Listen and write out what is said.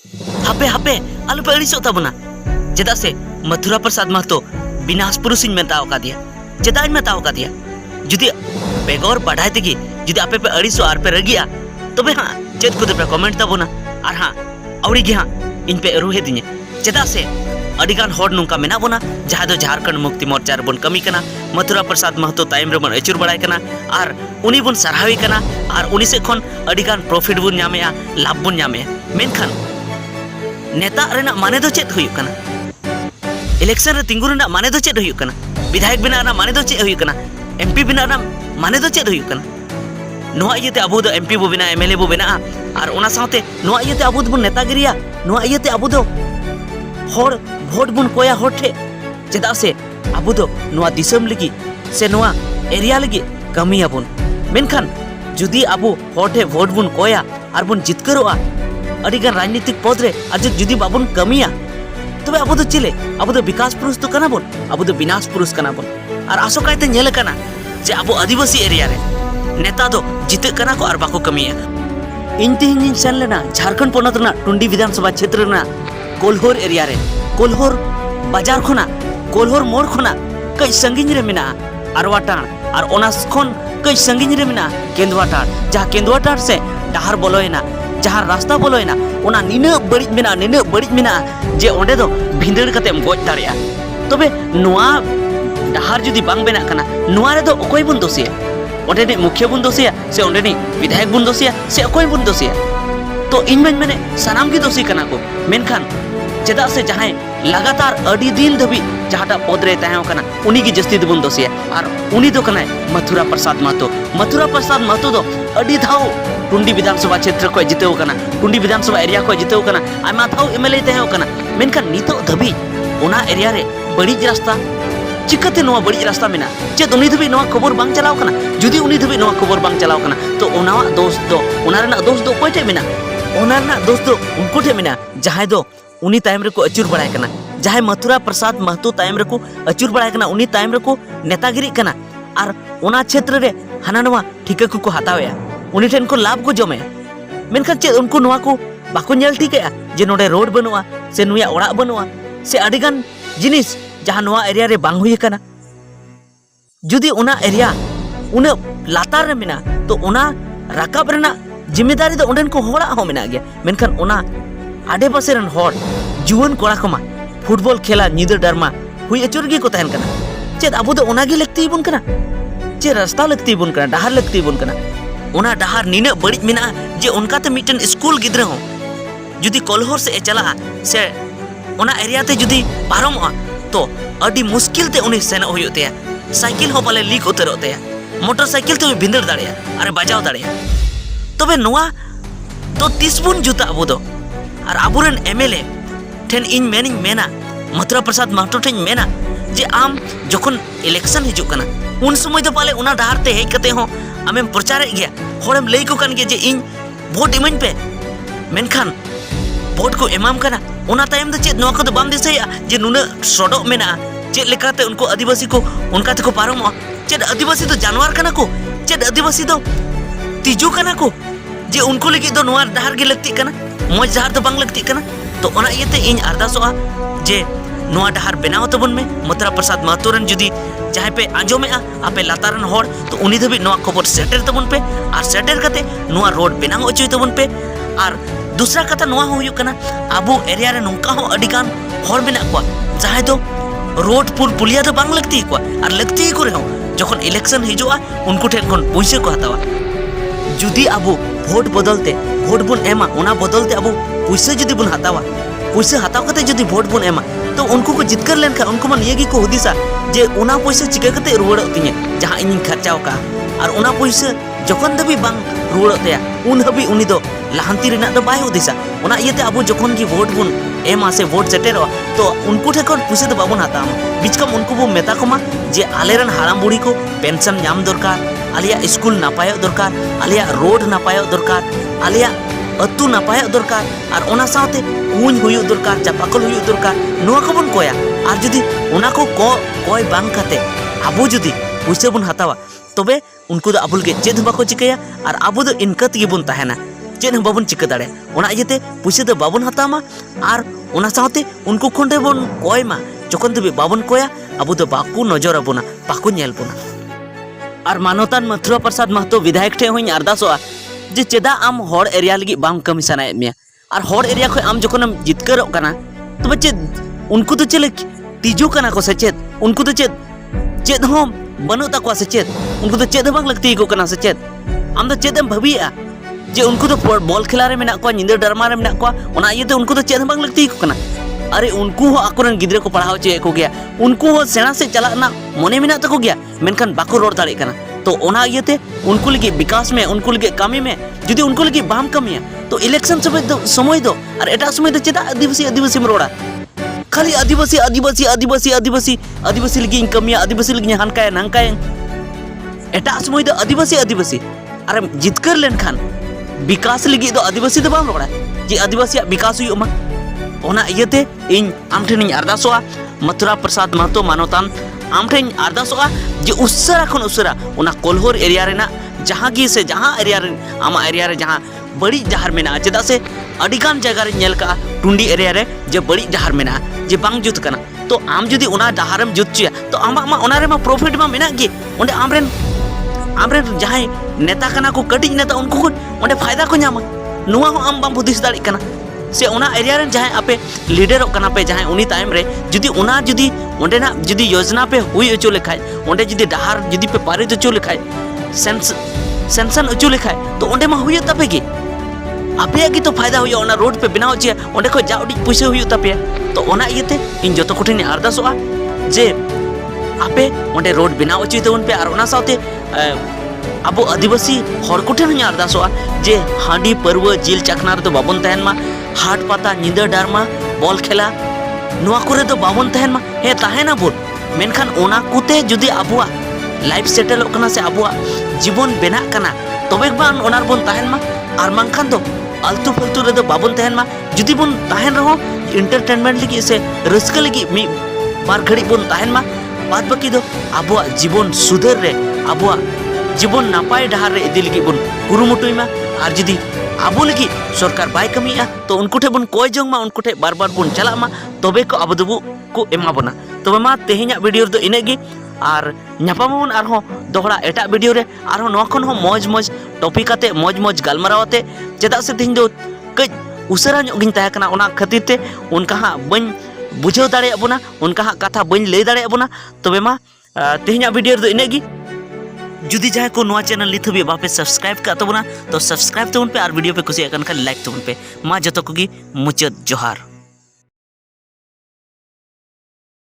हापे हापे आलुपे अड़िसो तबना चेदा से मथुरा प्रसाद महतो विनाश पुरुष मेताव का दिया चेदा मेताव का दिया जुदी बेगौर बढ़ाई तेगी जुदी आपे पे अड़िसो आर पे रगिया तबे हाँ चेद को पे कमेंट तबना और हाँ औड़ी गे हाँ इन पे रुहे दिने चेदा से अडिगान होड़ नोंका मेना बोना जहाँ दो झारखंड मुक्ति मोर्चा बन कमी कना मथुरा प्रसाद महतो ताइम रे बन अचुर बड़ाय कना और उनी बन सराहवी कना और उनी से खन अडिगान प्रॉफिट बन नामेया लाभ बन नामेया मेनखान नेता रेना माने दो चेत हुयुक कना इलेक्शन रे तिंगु रेना माने दो चेत हुयुक कना विधायक बिना ना माने दो चेत हुयुक कना एमपी बिना ना माने दो चेत हुयुक कना नोआ इयते अबो दो एमपी बो बिना एमएलए बो बिना और ओना साथे नोआ इयते अबो दो नेतागिरिया नोआ इयते अबो दो होड़ भोट बुन कोया होठे चेदा से अबो दो नोआ दिसम लगी से नोआ एरिया लगी कमिया बुन मेनखान जुदी अबो होठे भोट बुन कोया और बुन जितकरोआ अडिगान राजनीतिक पद रे आज जुदी बाबुन कमिया तबे अबो दो चिले अबो दो विकास पुरुष तो कना बुन अबो दो विनाश पुरुष कना बुन और आसोकायते नेल कना जे अबो आदिवासी एरिया रे नेता दो जिते कना को और बाको कमिया इन तिहिन सेन लेना झारखंड पोनत ना टुंडी विधानसभा क्षेत्र ना कोल्होर एरिया रे कोल्होर बाजार खोना कोल्होर मोड़ खोना कई संगिन रे मिना अरवाटाण और ओनास खोन कई संगिन रे मिना केंदुआटाण जहाँ केंदुआटाण से डहार बोलोयना जहाँ रास्ता बोलोयना ओना निना बड़िज मिना जे ओंडे दो भिंदड़ कतेम गोज दाड़िया तबे नोआ डहार जुदी बांग बेना कना नोआ रे दो ओकोय बुन दोसिया ओंडे ने मुखिया बुन दोसिया से ओंडे ने विधायक बुन दोसिया से ओकोय बुन दोसिया तो इन मैंने सनाम की दोषी कना को मेनखान चेदा से जहाँ लगातार अड़ी दिन धबी जहाँटा पद रे तहन कना उनी की जस्ती दबुन दोसिया और उनी दो कना मथुरा प्रसाद महतो दो अड़ी धाव टुंडी विधानसभा क्षेत्र को जितेव कना टुंडी विधानसभा एरिया को जितेव कना आमा धाव एमएलए तहन कना मेनखान नितो धबी ओना एरिया रे बड़ीज रास्ता चिकाते नोआ बड़ीज रास्ता मेना चेद उनी धबी नोआ खबर बांग चलाव कना जुदी उनी धबी नोआ खबर बांग चलाव कना तो ओना दोष दो ओना रेना दोष दो कोई टे मेना ओना ना दोष दो उनको ठे मेना जहाँ दो उनी टाइम रे को अचुर बड़ाय कना जहाँ मथुरा प्रसाद महतो टाइम रे को अचुर बड़ाय कना उनी टाइम रे को नेतागिरी कना और ओना क्षेत्र रे हाना नोआ ठिका को हतावेया उनी ठेन को लाभ को जमे मेनखान चेद उनको नोआ को बाको नेल ठिकया जे नोडे रोड बनुआ से नुया ओड़ा बनुआ से अडिगान जिनिस जहाँ नोआ एरिया रे बांग हुई कना जुदी ओना एरिया उन लातार रे मेना तो ओना राकाब रेना जिम्मेदारी तो उन्हें को होड़ा हो मिना गया मेनखान ओना आडे पासे रन होड़ जुवन कोड़ा कोमा फुटबॉल खेला निदर डरमा हुई अचुर गे को तहन कना चेद अबो दो ओना गे लगती बुन कना चे रास्ता लगती बुन कना डहार लगती बुन कना ओना डहार नीने बड़िज मिना जे उनका ते मिटन स्कूल गिद्रा हो जुदी कोल्होर से चला से ओना एरिया ते जुदी पारमोआ तो अडी मुश्किल ते उनी सेना होयोते साइकिल हो पाले लीक उतरोते मोटरसाइकिल ते भिंदर दाड़िया अरे बजाव दाड़िया तबे नोआ तो तीसबुन जुता अबो दो और अबुरन एमएलए ठेन इन मेनिंग मेना मथुरा प्रसाद महतो ठेन मेना जे आम जखन इलेक्शन हिजुक कना उन समय तो पाले उना डहार ते हेज कते हो आमेम प्रचार गया होड़म लई को कन गया जे इन वोट इमन पे मेनखान वोट को एमाम कना उना टाइम दो चेद नोआ को बाम दिसया जे नुना सडो मेना चेद लेकाते उनको आदिवासी को उनका तको पारमो चेद आदिवासी तो जानवर कना को चेद आदिवासी तो तिजू कना को जे उनको लगी दो नोआ डहार गे लगती कना मौज डहार तो बांग लगती कना तो ओना इयते इन अरदासोआ जे नोआ डहार बनाव तबन में मथुरा प्रसाद महतो रन जुदी जहाँ पे आंजोमेआ आपे लातारन होड़ तो उनी धबी नोआ खबर सेटर तबन पे और सेटर कते नोआ रोड बनाव अचुय तबन पे और दूसरा कथा नोआ हो हुयुक कना आबो एरिया रे नोंका हो अडिगान होड़ मेना को जहाँ दो रोड पुल पुलिया तो बांग लगती को और लगती को रहो जखन इलेक्शन हिजुआ उनको ठेन खन पैसे को हतावा जुदी अबो वोट बदलते वोट बुन एमा ओना बदलते अबो पैसे जुदी बुन हतावा पैसे हताव कते जुदी वोट बुन एमा तो उनको को जितकर लेन खा उनको मन ये की को हुदिसा जे ओना पैसे चिका कते रुवाड़ो तिने जहां इन खर्चाव का और ओना पैसे जखन दबी बांग रुवाड़ो तया उन हबी उनी दो लाहंती रेना दो बाय हुदिसा ओना इयते अबो जखन की वोट बुन एमा से वोट सेटेरो तो उनको ठेकन पैसे दो बाबुन हताम बिचकम उनको बो मेता कोमा जे आलेरन हाराम बुढ़ी को पेंशन नाम दरकार आलिया स्कूल नापाय दरकार आलिया रोड नापाय दरकार आलिया अतु नापाय दरकार और ओना साथे कुंज हुयु दरकार चापाकल हुयु दरकार नोआ को बन कोया और जुदी ओना को कोय बांग खाते आबो जुदी पैसे बुन हतावा तबे उनको दो आबुल के चेद बाको चिकया और आबो दो इनका तगी बुन तहना चेन बाबन चिका दाड़े ओना इयते पुइसा दो बाबन हतामा और ओना साथे उनको खोंडे बन कोयमा जखन तबे बाबन कोया अबो दो बाकू नजर अबोना बाकू नेल बोना और मानवतान मथुरा प्रसाद महतो विधायक ठे होई अरदासोआ जे चेदा आम हर एरिया लगी बाम कमी सनायेद मेया और हर एरिया खो आम जखन जितकरक कना तबे चेद उनको तो चले तीजू कना को से चेद उनको तो चेद हो बनु तकवा से चेद उनको तो चेद बांग लगती को कना से चेद आम तो चेदम भाबिया जे उनको तो बॉल खेला रे मेना को निंदा डरमा रे मेना को ओना इयते उनको तो चेद बांग लगती को कना अरे उनको हो आकोरन गिद्रे को पढ़ाओ चे को गया उनको हो सेना से चला ना मने मेना तको गया मेनखान बाको रोड दाड़े कना तो ओना इयते उनको लगी विकास में उनको लगी कमी में जुदी उनको लगी बाम कमिया तो इलेक्शन समय दो और एटा समय दो चेदा आदिवासी में रोड़ा खाली आदिवासी लगी कमिया आदिवासी लगी हानकाय नांकाय एटा समय दो आदिवासी और जितकर लेन खान विकास लगी दो आदिवासी दो बाम रोड़ा जे आदिवासी विकास हुई मा ओना इयते इन आम ठेन अरदासोआ मथुरा प्रसाद महतो मानवतान आम ठेन अरदासोआ जे उसरा खन उसरा ओना कोल्होर एरिया रेना जहां गी से जहां एरिया रे आमा एरिया रे जहां बड़ी जहार मेना चेदा से अडिगान जगह रे नेल का टुंडी एरिया रे जे बड़ी जहार मेना जे बांग जुत कना तो आम जुदी ओना जहारम जुत चिया तो आमा मा ओना रे मा प्रॉफिट मा मेना गी ओंडे आमरेन जहां नेता कना को कटिज नेता उनको को ओंडे फायदा को न्यामा नुवा हो आम बाम बुदिस दाड़ी कना से ओना एरिया रे जहां आपे लीडर कना पे जहां उनी टाइम रे जुदी ओंडे ना जुदी योजना पे हुई अचो लेखाय ओंडे जुदी डहार जुदी पे पारित अचो लेखाय सेंसन अचो लेखाय तो ओंडे मा हुई तपेगी आपे की तो फायदा हुई ओना रोड पे बनाव चे ओंडे को जाउडी पैसा हुई तपे तो ओना इयते इन जतो कोठिन अरदासोआ जे आपे ओंडे रोड बनाव अचो तोन पे और ओना साथे अब आदिवासी हर कोठेन अरदासोआ जे हांडी परव जिल चखना तो बाबन तहन मा हाट पाता निंदा डारमा बॉल खेला नुआ करे तो बाबन तहन मा हे तहना बोल मेनखान ओना कुते जुदी अबुआ लाइफ सेटल कना से अबुआ जीवन बेना कना तबे बान ओनार बोन तहन मा और मानखान तो आलतू फालतू रे तो बाबन तहन मा जुदी बोन तहन रहो एंटरटेनमेंट लगी से रस्क लगी मी बार घड़ी बोन तहन मा बाद बाकी दो अबुआ जीवन सुधर रे अबुआ जीवन नापाय डहार रे इदी लगी बोन कुरुमुटुइमा और जुदी आबो लगी सरकार बाय कमिया तो उनको ठे बन कोय जोंग मा उनको ठे बार बार बोन चला मा तबे को अब दबु को एमा बोना तबे मा तेहे냐 वीडियो दो इनेगी और ᱧᱟᱯᱟᱢᱟᱵᱚᱱ आरहों दोहरा एटा वीडियो रे आरहों नोआ खन हो मौज टॉपिक आते मौज गालमारावते चेदा से तेहेñ दो कई उसरा ᱧᱚᱜ गिन ताहे कना ओना खातिर ते उनका हा बन बुझाव दाड़े अबोना उनका हा कथा बन लay दाड़े अबोना तबे मा तेहे냐 वीडियो दो इनेगी जुदी जहां को नोआ चैनल नित हबी बापे सब्सक्राइब का तबना तो सब्सक्राइब तबन पे और वीडियो पे कुछ खाली लाइक तबन पे मा जतो को गी मुचाद जोहार।